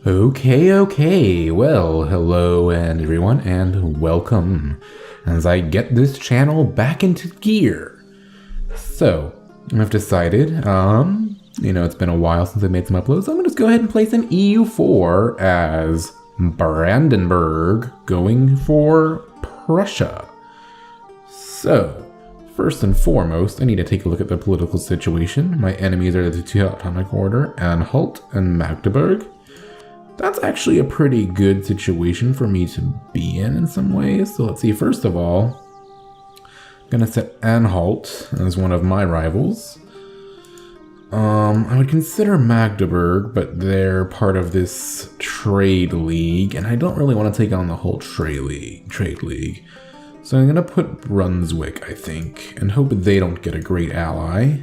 Okay, well, hello everyone, and welcome as I get this channel back into gear. So, I've decided, it's been a while since I made some uploads, so I'm gonna just go ahead and place an EU4 as Brandenburg going for Prussia. So, first and foremost, I need to take a look at the political situation. My enemies are the Teutonic Order, Anhalt and Magdeburg. That's actually a pretty good situation for me to be in some ways. So let's see, first of all, I'm gonna set Anhalt as one of my rivals. I would consider Magdeburg, but they're part of this trade league, and I don't really want to take on the whole trade league. So I'm gonna put Brunswick, I think, and hope they don't get a great ally.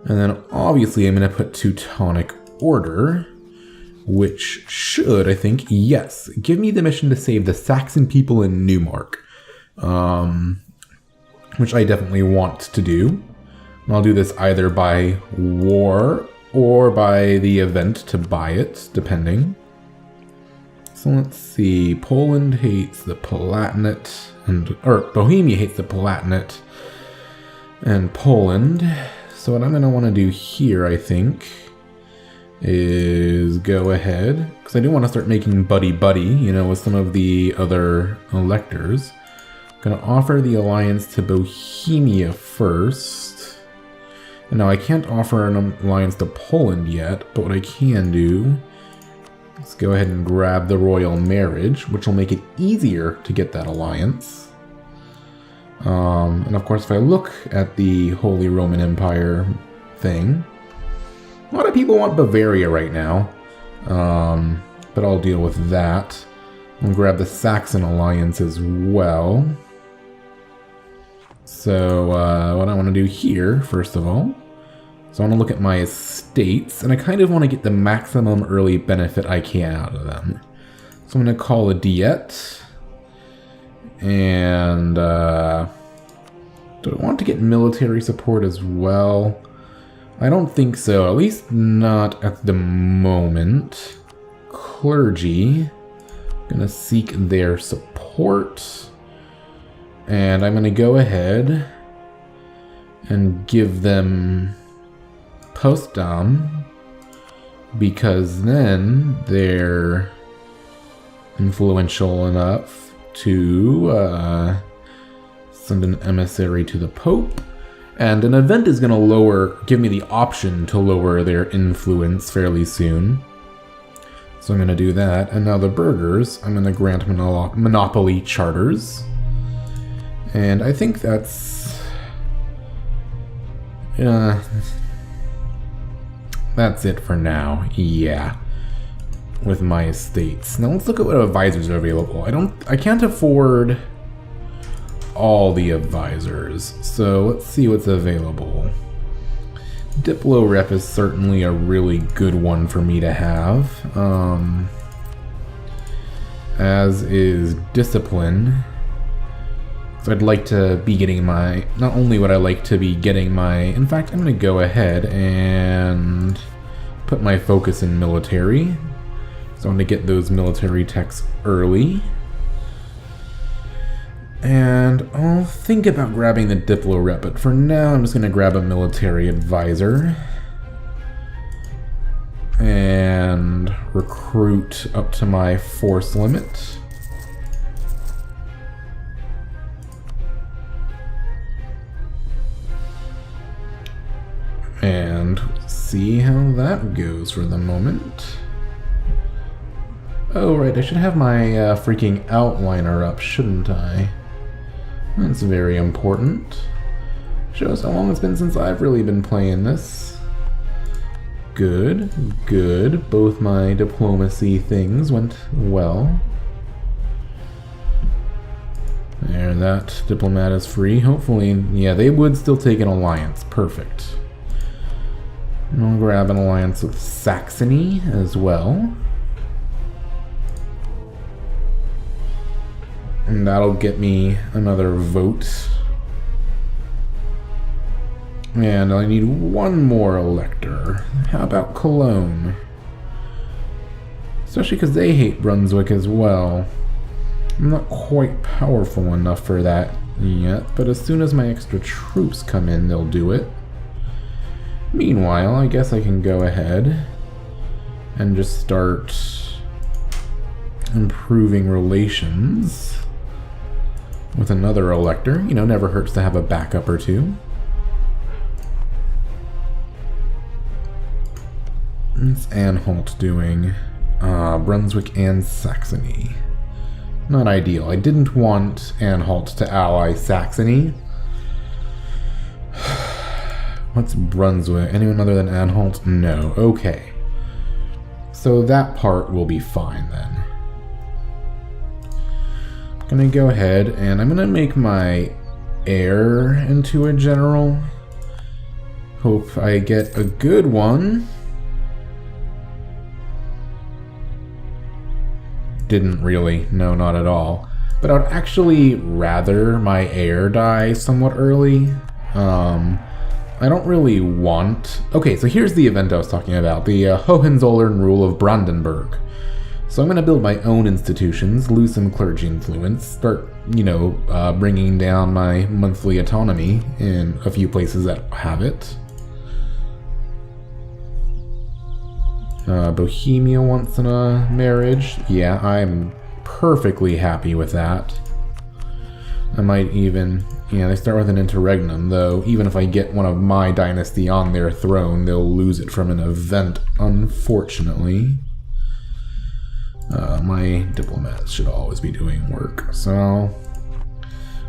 And then obviously I'm gonna put Teutonic Order, which should, I think, yes, give me the mission to save the Saxon people in Neumark, which I definitely want to do. And I'll do this either by war or by the event to buy it, depending. So let's see, Poland hates the Palatinate, or Bohemia hates the Palatinate and Poland. So what I'm going to want to do here, I think, is go ahead, because I do want to start making buddy-buddy, with some of the other electors. I'm going to offer the alliance to Bohemia first. And now I can't offer an alliance to Poland yet, but what I can do is go ahead and grab the royal marriage, which will make it easier to get that alliance. And of course, if I look at the Holy Roman Empire thing, a lot of people want Bavaria right now, but I'll deal with that. I'll grab the Saxon alliance as well. So what I want to do here, first of all, is I want to look at my estates, and I kind of want to get the maximum early benefit I can out of them. So I'm going to call a diet, and do I want to get military support as well? I don't think so, at least not at the moment. Clergy, I'm gonna seek their support, and I'm gonna go ahead and give them postdom, because then they're influential enough to send an emissary to the Pope. And an event is going to give me the option to lower their influence fairly soon. So I'm going to do that. And now the burghers, I'm going to grant monopoly charters. And I think that's it for now. Yeah. With my estates. Now let's look at what advisors are available. I can't afford all the advisors, so let's see what's available. Diplo rep is certainly a really good one for me to have, as is discipline. So I'd like to be getting my, not only would I like to be getting my, in fact I'm going to go ahead and put my focus in military. So I'm going to get those military techs early. And I'll think about grabbing the Diplo rep, but for now I'm just going to grab a military advisor and recruit up to my force limit. And see how that goes for the moment. Oh right, I should have my freaking outliner up, shouldn't I? That's very important. Shows how long it's been since I've really been playing this. Good. Both my diplomacy things went well. There, that diplomat is free. Hopefully, yeah, they would still take an alliance. Perfect. And I'll grab an alliance with Saxony as well. And that'll get me another vote. And I need one more elector. How about Cologne? Especially because they hate Brunswick as well. I'm not quite powerful enough for that yet, but as soon as my extra troops come in, they'll do it. Meanwhile, I guess I can go ahead and just start improving relations with another elector. You know, never hurts to have a backup or two. What's Anhalt doing? Brunswick and Saxony. Not ideal. I didn't want Anhalt to ally Saxony. What's Brunswick? Anyone other than Anhalt? No. Okay. So that part will be fine then. I'm gonna go ahead and I'm gonna make my heir into a general. Hope I get a good one. Didn't really. No, not at all. But I would actually rather my heir die somewhat early. I don't really want... Okay, so here's the event I was talking about. The Hohenzollern rule of Brandenburg. So I'm going to build my own institutions, lose some clergy influence, start, you know, bringing down my monthly autonomy in a few places that have it. Bohemia wants a marriage. Yeah, I'm perfectly happy with that. I might even... Yeah, they start with an interregnum, though even if I get one of my dynasty on their throne, they'll lose it from an event, unfortunately. My diplomats should always be doing work, so...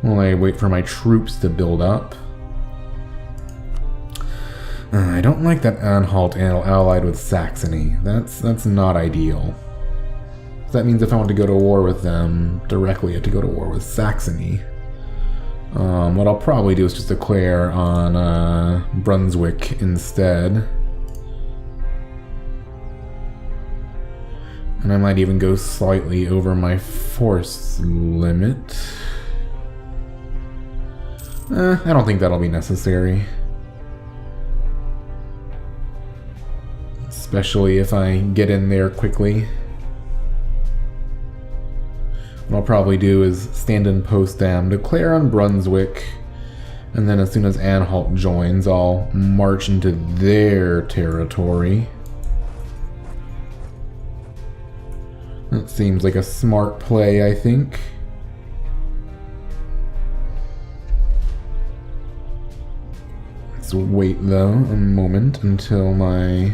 While I wait for my troops to build up. I don't like that Anhalt allied with Saxony. That's not ideal. That means if I want to go to war with them directly, I have to go to war with Saxony. What I'll probably do is just declare on Brunswick instead. And I might even go slightly over my force limit. I don't think that'll be necessary. Especially if I get in there quickly. What I'll probably do is stand in Potsdam, declare on Brunswick, and then as soon as Anhalt joins, I'll march into their territory. That seems like a smart play, I think. Let's wait, though, a moment until my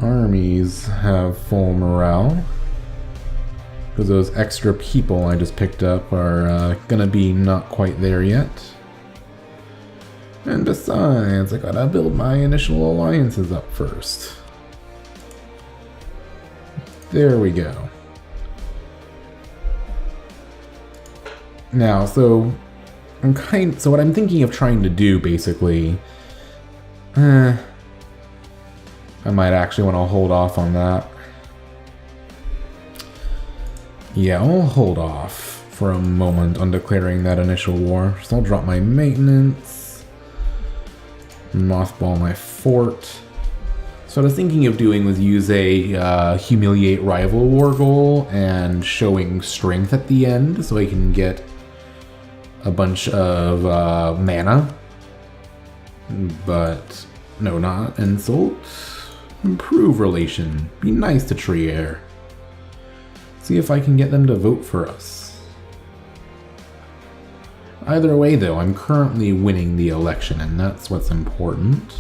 armies have full morale. Because those extra people I just picked up are gonna be not quite there yet. And besides, I gotta build my initial alliances up first. There we go. Now, so what I'm thinking of trying to do, basically, I might actually want to hold off on that. Yeah, I'll hold off for a moment on declaring that initial war. So I'll drop my maintenance, mothball my fort. So what I was thinking of doing was use a humiliate rival war goal and showing strength at the end so I can get a bunch of mana. But no, not insult. Improve relation. Be nice to Trier. See if I can get them to vote for us. Either way, though, I'm currently winning the election, and that's what's important.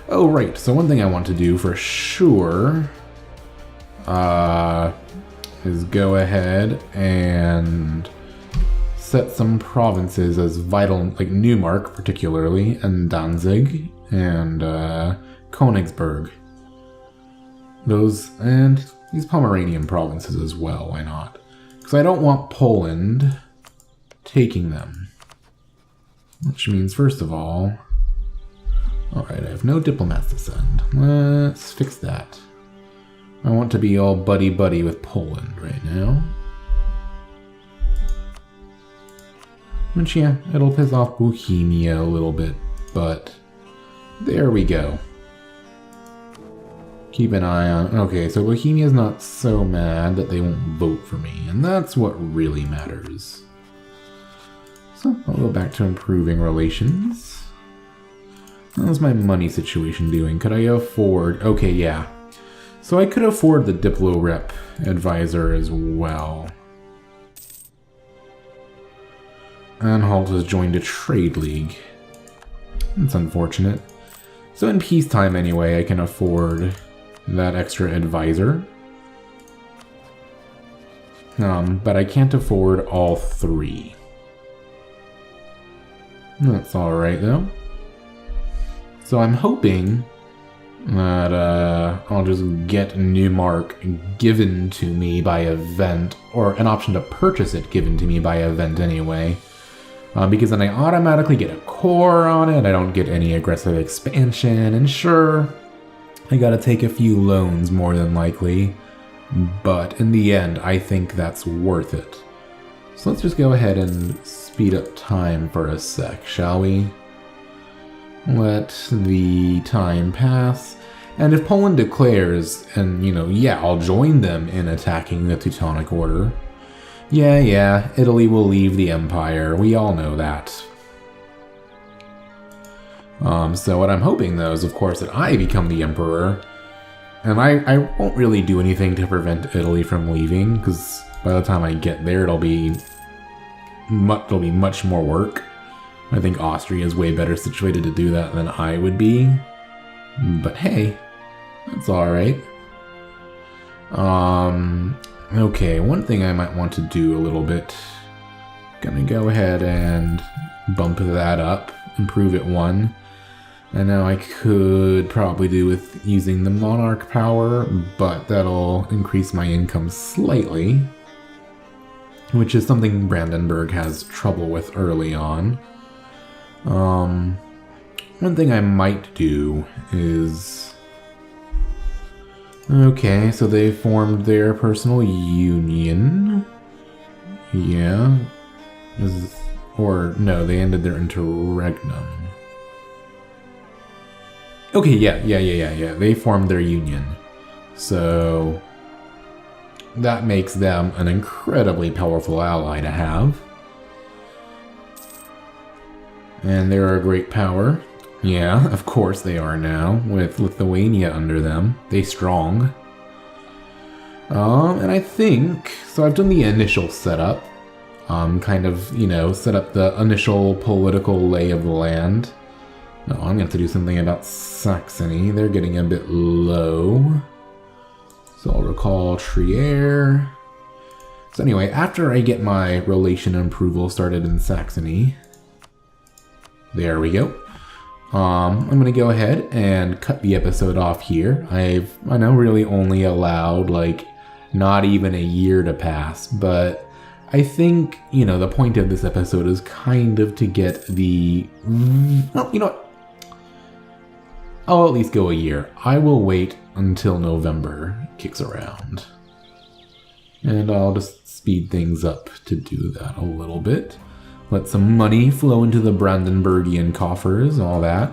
Oh, right, so one thing I want to do for sure is go ahead and set some provinces as vital, like Neumark particularly, and Danzig, and Königsberg. Those, and these Pomeranian provinces as well, why not? Because I don't want Poland taking them. Which means, first of all... Alright, I have no diplomats to send. Let's fix that. I want to be all buddy-buddy with Poland right now. Which, yeah, it'll piss off Bohemia a little bit, but there we go. keep an eye on. Okay, so Bohemia's not so mad that they won't vote for me, and that's what really matters. So I'll go back to improving relations. How's my money situation doing? Could I afford... Okay, yeah. So I could afford the Diplo Rep advisor as well. Anhalt has joined a trade league. It's unfortunate. So in peacetime anyway, I can afford that extra advisor. But I can't afford all three. That's alright though. So I'm hoping that I'll just get Newmark given to me by event, or an option to purchase it given to me by event anyway. Because then I automatically get a core on it, I don't get any aggressive expansion, and sure, I gotta take a few loans more than likely, but in the end, I think that's worth it. So let's just go ahead and speed up time for a sec, shall we? Let the time pass, and if Poland declares, and yeah, I'll join them in attacking the Teutonic Order. Yeah, Italy will leave the Empire, we all know that. So what I'm hoping though is of course that I become the Emperor, and I won't really do anything to prevent Italy from leaving, because by the time I get there it'll be much more work. I think Austria is way better situated to do that than I would be. But hey, that's alright. Okay, one thing I might want to do a little bit. Gonna go ahead and bump that up, improve it 1. I know I could probably do with using the Monarch power, but that'll increase my income slightly, which is something Brandenburg has trouble with early on. One thing I might do is... Okay, so they formed their personal union. Yeah. Or, no, they ended their interregnum. Okay, yeah. They formed their union. So... that makes them an incredibly powerful ally to have. And they're a great power. Yeah, of course they are now, with Lithuania under them. They strong. And I think, so I've done the initial setup. Kind of, set up the initial political lay of the land. No, I'm going to have to do something about Saxony. They're getting a bit low. So I'll recall Trier. So anyway, after I get my relation approval started in Saxony, there we go. I'm going to go ahead and cut the episode off here. I know really only allowed not even a year to pass, but I think, the point of this episode is kind of to get the... Well, you know what? I'll at least go a year. I will wait until November kicks around. And I'll just speed things up to do that a little bit. Let some money flow into the Brandenburgian coffers, all that.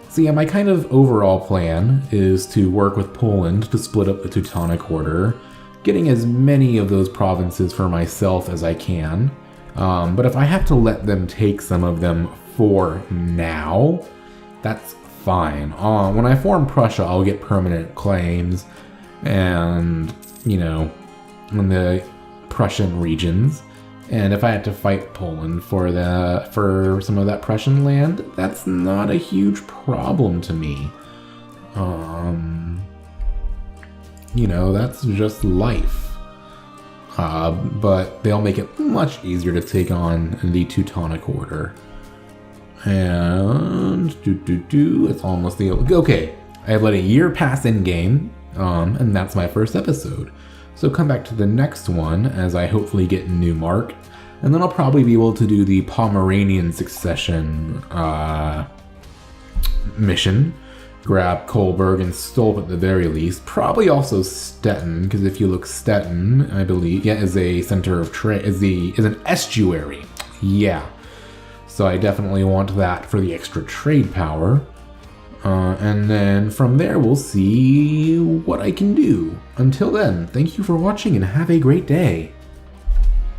So yeah, my kind of overall plan is to work with Poland to split up the Teutonic Order, getting as many of those provinces for myself as I can. But if I have to let them take some of them for now, that's fine. When I form Prussia, I'll get permanent claims and, in the Prussian regions. And if I had to fight Poland for some of that Prussian land, that's not a huge problem to me. That's just life. But they'll make it much easier to take on the Teutonic Order. And it's almost the... Okay, I've let a year pass in game, and that's my first episode. So come back to the next one as I hopefully get Newmark, and then I'll probably be able to do the Pomeranian succession mission. Grab Kolberg and Stolp at the very least. Probably also Stettin, because if you look, Stettin, I believe, is a center of trade, is an estuary. Yeah. So I definitely want that for the extra trade power. And then from there, we'll see what I can do. Until then, thank you for watching and have a great day.